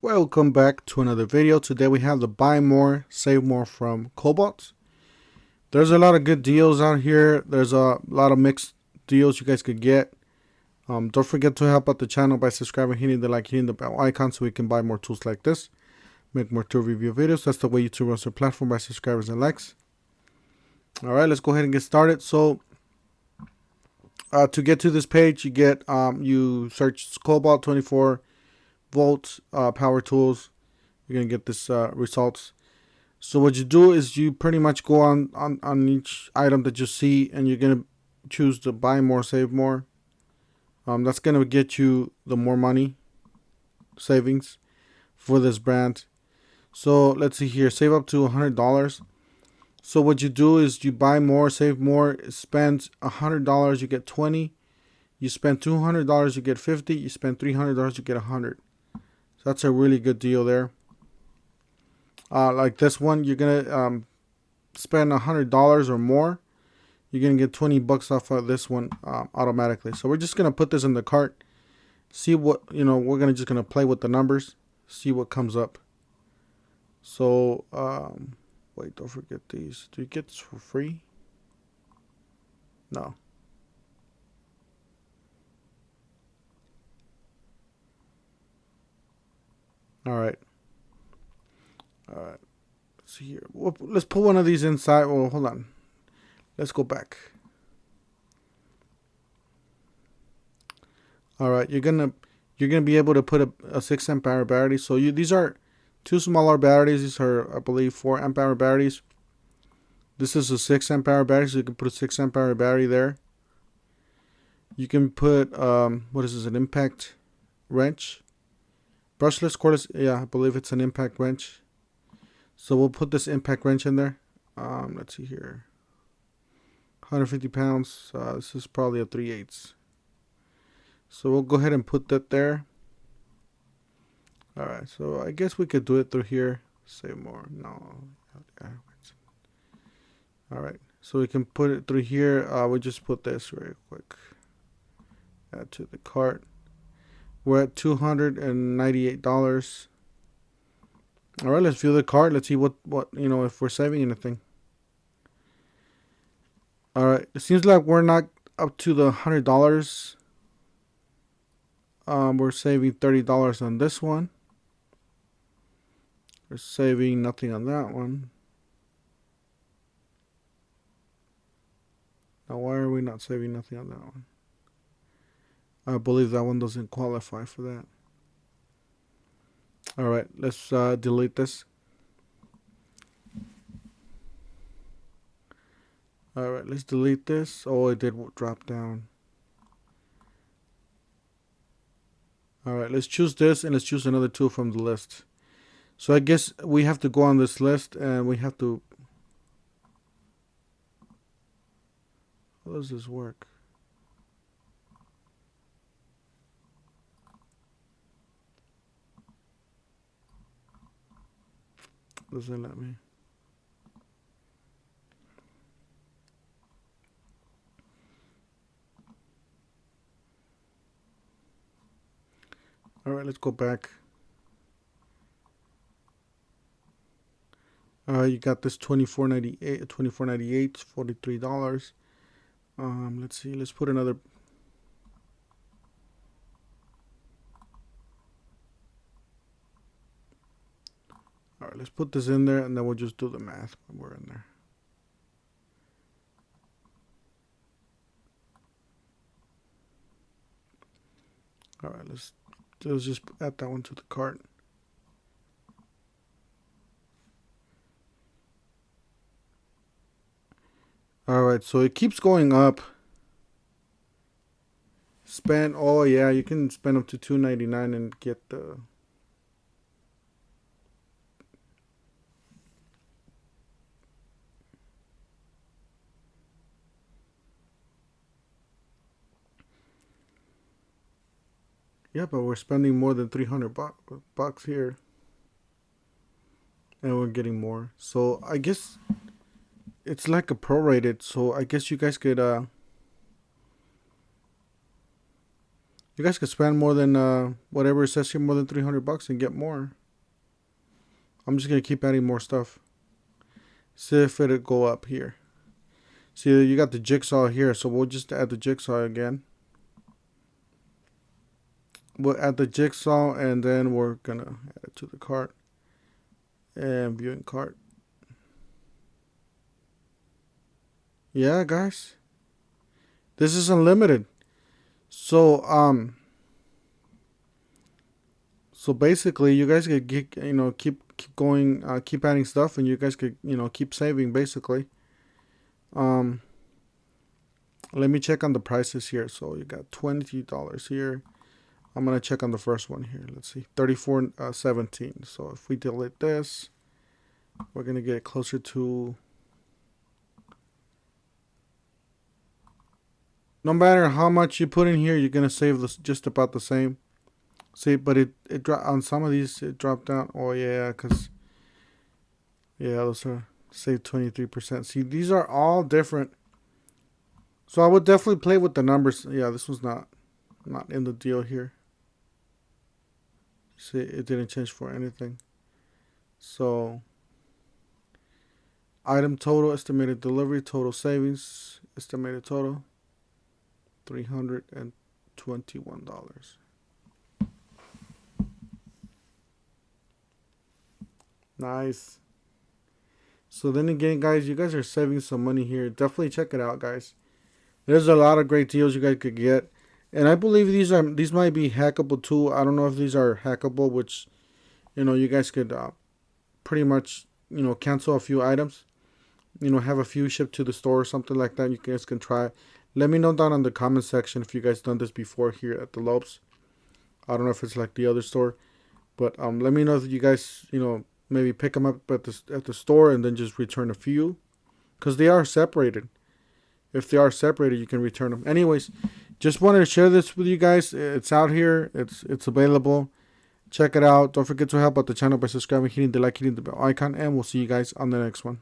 Welcome back to another video. Today we have the buy more, save more from Kobalt. There's a lot of good deals out here. There's a lot of mixed deals you guys could get. Don't forget to help out the channel by subscribing, hitting the like, hitting the bell icon so we can buy more tools like this, make more tool review videos. That's the way YouTube runs their platform, by subscribers and likes. Alright, let's go ahead and get started. So to get to this page, you get you search Kobalt 24 volt power tools. You're gonna get this results. So what you do is you pretty much go on each item that you see, and you're gonna choose to buy more, save more. That's gonna get you the more money savings for this brand. So let's see here, save up to $100. So what you do is you buy more, save more. Spend $100, you get 20. You spend $200, you get 50. You spend $300, you get 100. So that's a really good deal there. Like this one, you're gonna spend $100 or more, you're gonna get 20 bucks off of this one automatically. So we're just gonna put this in the cart, see what, we're just gonna play with the numbers, see what comes up. So wait, don't forget these. Do you get this for free? No. All right. Let's see here. Let's put one of these inside. Well, hold on. Let's go back. All right, you're gonna be able to put a 6 amp hour battery. So these are two smaller batteries. These are, I believe, 4 amp hour batteries. This is a 6 amp hour battery, so you can put a 6 amp hour battery there. You can put what is this? An impact wrench. Brushless, cordless. Yeah, I believe it's an impact wrench. So we'll put this impact wrench in there. Let's see here. 150 pounds. This is probably a 3/8. So we'll go ahead and put that there. Alright, so I guess we could do it through here. Save more. No. Alright, so we can put it through here. We'll just put this very quick. Add to the cart. We're at $298. All right, let's view the cart. Let's see what if we're saving anything. All right, it seems like we're not up to the $100. We're saving $30 on this one. We're saving nothing on that one. Now, why are we not saving nothing on that one? I believe that one doesn't qualify for that. All right, let's delete this. All right, let's delete this. Oh, it did drop down. All right, let's choose this, and let's choose another tool from the list. So I guess we have to go on this list, and we have to... How does this work? Doesn't let me. All right, let's go back. You got this $24.98, $43. Let's see. Let's put another. All right, let's put this in there, and then we'll just do the math when we're in there. All right, let's just add that one to the cart. All right, so it keeps going up. Spend, oh yeah, you can spend up to $299 and get the... Yeah, but we're spending more than 300 bucks here. And we're getting more. So I guess it's like a prorated. So I guess you guys could You guys could spend more than whatever it says here, more than 300 bucks and get more. I'm just gonna keep adding more stuff. See if it'll go up here. See, you got the jigsaw here, so we'll just add the jigsaw again. We'll add the jigsaw, and then we're gonna add it to the cart. And viewing cart. Yeah, guys. This is unlimited. So basically, you guys could get, keep going, keep adding stuff, and you guys could, keep saving basically. Let me check on the prices here. So you got $20 here. I'm gonna check on the first one here. Let's see, $34.17. So if we delete this, we're gonna get closer to. No matter how much you put in here, you're gonna save this just about the same. See, but it dropped on some of these. It dropped down. Oh yeah, cause those are save 23%. See, these are all different. So I would definitely play with the numbers. Yeah, this was not in the deal here. See, it didn't change for anything. So item total, estimated delivery, total savings, estimated total $321. Nice. So then again, guys, you guys are saving some money here. Definitely check it out, guys. There's a lot of great deals you guys could get. And I believe these might be hackable too. I don't know if these are hackable, which, you guys could pretty much, cancel a few items. Have a few shipped to the store or something like that. You guys can try. Let me know down in the comment section if you guys done this before here at the Lopes. I don't know if it's like the other store, but let me know if you guys, maybe pick them up at the store and then just return a few, because they are separated. If they are separated, you can return them. Anyways, just wanted to share this with you guys. It's out here. It's available. Check it out. Don't forget to help out the channel by subscribing, hitting the like, hitting the bell icon, and we'll see you guys on the next one.